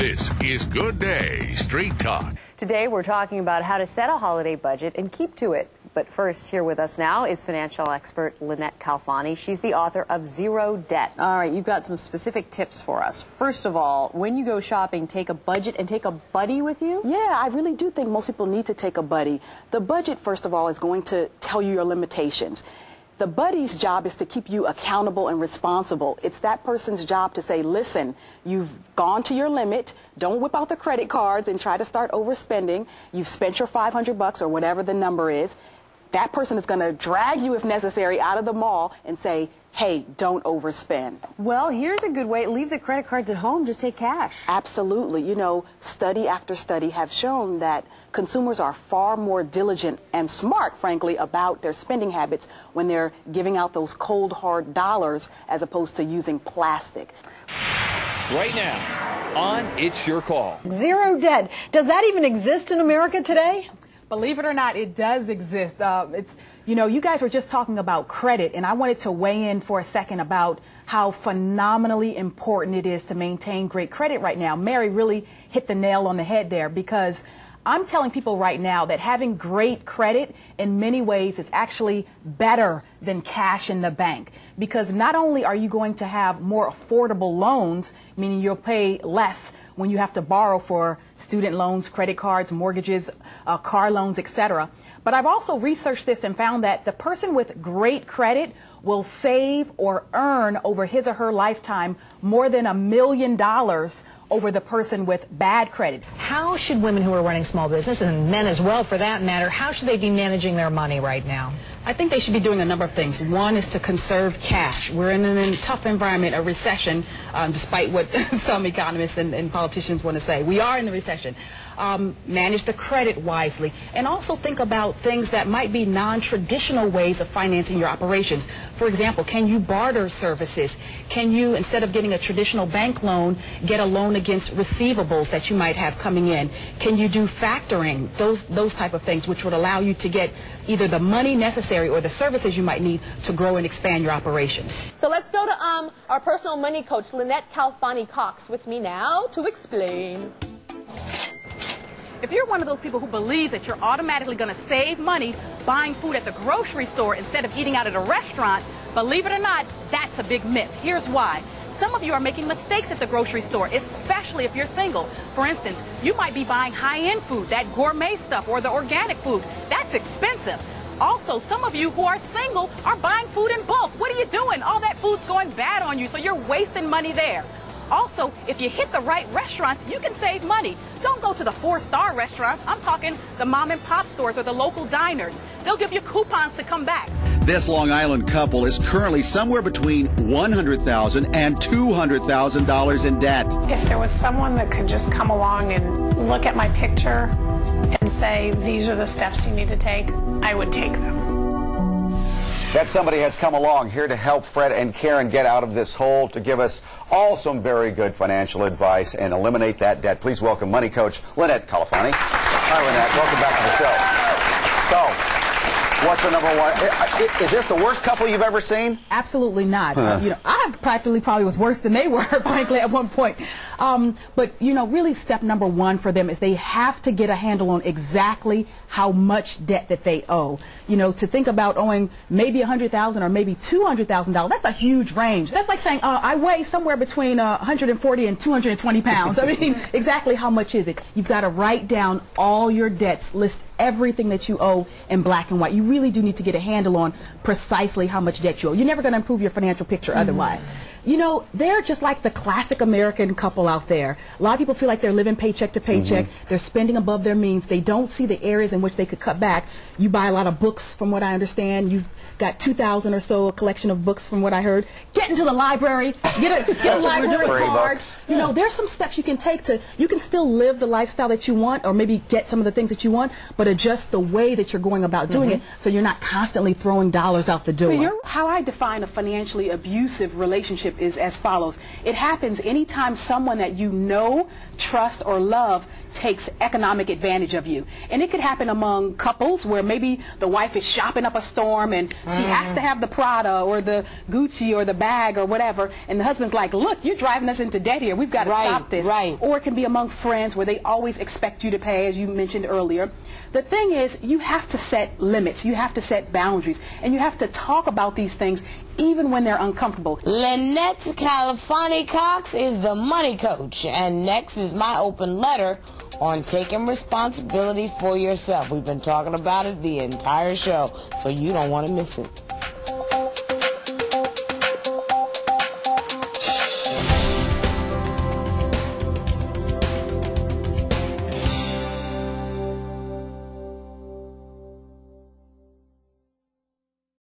This is Good Day Street Talk. Today we're talking about how to set a holiday budget and keep to it. But first, here with us now is financial expert Lynnette Khalfani. She's the author of Zero Debt. All right, you've got some specific tips for us. First of all, when you go shopping, take a budget and take a buddy with you? Yeah, I really do think most people need to take a buddy. The budget, first of all, is going to tell you your limitations. The buddy's job is to keep you accountable and responsible. It's that person's job to say, listen, you've gone to your limit. Don't whip out the credit cards and try to start overspending. You've spent your $500 or whatever the number is. That person is going to drag you, if necessary, out of the mall and say, hey, don't overspend. Well, here's a good way. Leave the credit cards at home. Just take cash. Absolutely. You know, study after study have shown that consumers are far more diligent and smart, frankly, about their spending habits when they're giving out those cold, hard dollars as opposed to using plastic. Right now on It's Your Call. Zero debt. Does that even exist in America today? Believe it or not, it does exist. You know, you guys were just talking about credit, and I wanted to weigh in for a second about how phenomenally important it is to maintain great credit right now. Mary really hit the nail on the head there, because I'm telling people right now that having great credit in many ways is actually better than cash in the bank, because not only are you going to have more affordable loans, meaning you'll pay less when you have to borrow for student loans, credit cards, mortgages, car loans, etc. But I've also researched this and found that the person with great credit will save or earn over his or her lifetime more than $1 million over the person with bad credit. How should women who are running small businesses, and men as well for that matter, how should they be managing their money right now? I think they should be doing a number of things. One is to conserve cash. We're in a tough environment, a recession, despite what some economists and politicians want to say. We are in the recession. Manage the credit wisely, and also think about things that might be non-traditional ways of financing your operations. For example, can you barter services? Can you, instead of getting a traditional bank loan, get a loan against receivables that you might have coming in? Can you do factoring? Those type of things, which would allow you to get either the money necessary or the services you might need to grow and expand your operations. So let's go to our personal money coach, Lynnette Khalfani-Cox, with me now to explain. If you're one of those people who believes that you're automatically going to save money buying food at the grocery store instead of eating out at a restaurant, believe it or not, that's a big myth. Here's why. Some of you are making mistakes at the grocery store, especially if you're single. For instance, you might be buying high-end food, that gourmet stuff, or the organic food. That's expensive. Also, some of you who are single are buying food in bulk. What are you doing? All that food's going bad on you, so you're wasting money there. Also, if you hit the right restaurants, you can save money. Don't go to the 4-star restaurants. I'm talking the mom and pop stores or the local diners. They'll give you coupons to come back. This Long Island couple is currently somewhere between $100,000 and $200,000 in debt. If there was someone that could just come along and look at my picture and say, these are the steps you need to take, I would take them. That somebody has come along here to help Fred and Karen get out of this hole, to give us all some very good financial advice and eliminate that debt. Please welcome money coach Lynnette Khalfani. Hi, Lynnette. Welcome back to the show. So, what's the number one? Is this the worst couple you've ever seen? Absolutely not. You know, I probably was worse than they were, frankly, at one point. But, you know, really step number one for them is they have to get a handle on exactly how much debt that they owe. You know, to think about owing maybe $100,000 or maybe $200,000, that's a huge range. That's like saying, I weigh somewhere between 140 and 220 pounds. I mean, exactly how much is it? You've got to write down all your debts, list everything that you owe in black and white. You really do need to get a handle on precisely how much debt you owe. You're never going to improve your financial picture otherwise. You know, they're just like the classic American couple out there. A lot of people feel like they're living paycheck to paycheck. They're spending above their means. They don't see the areas in which they could cut back. You buy a lot of books, from what I understand. You've got 2,000 or so, a collection of books, from what I heard. Get into the library. Get a library card. You know, there's some steps you can take to, you can still live the lifestyle that you want, or maybe get some of the things that you want, but adjust the way that you're going about doing it so you're not constantly throwing dollars out the door. How I define a financially abusive relationship relationship is as follows. It happens anytime someone that you know, trust, or love takes economic advantage of you. And it could happen among couples where maybe the wife is shopping up a storm and she has to have the Prada or the Gucci or the bag or whatever, and the husband's like, look, you're driving us into debt here. We've got to stop this. Or it can be among friends where they always expect you to pay, as you mentioned earlier. The thing is, you have to set limits. You have to set boundaries. And you have to talk about these things even when they're uncomfortable. Lynnette Khalfani-Cox is the money coach. And next is my open letter on taking responsibility for yourself. We've been talking about it the entire show, so you don't want to miss it.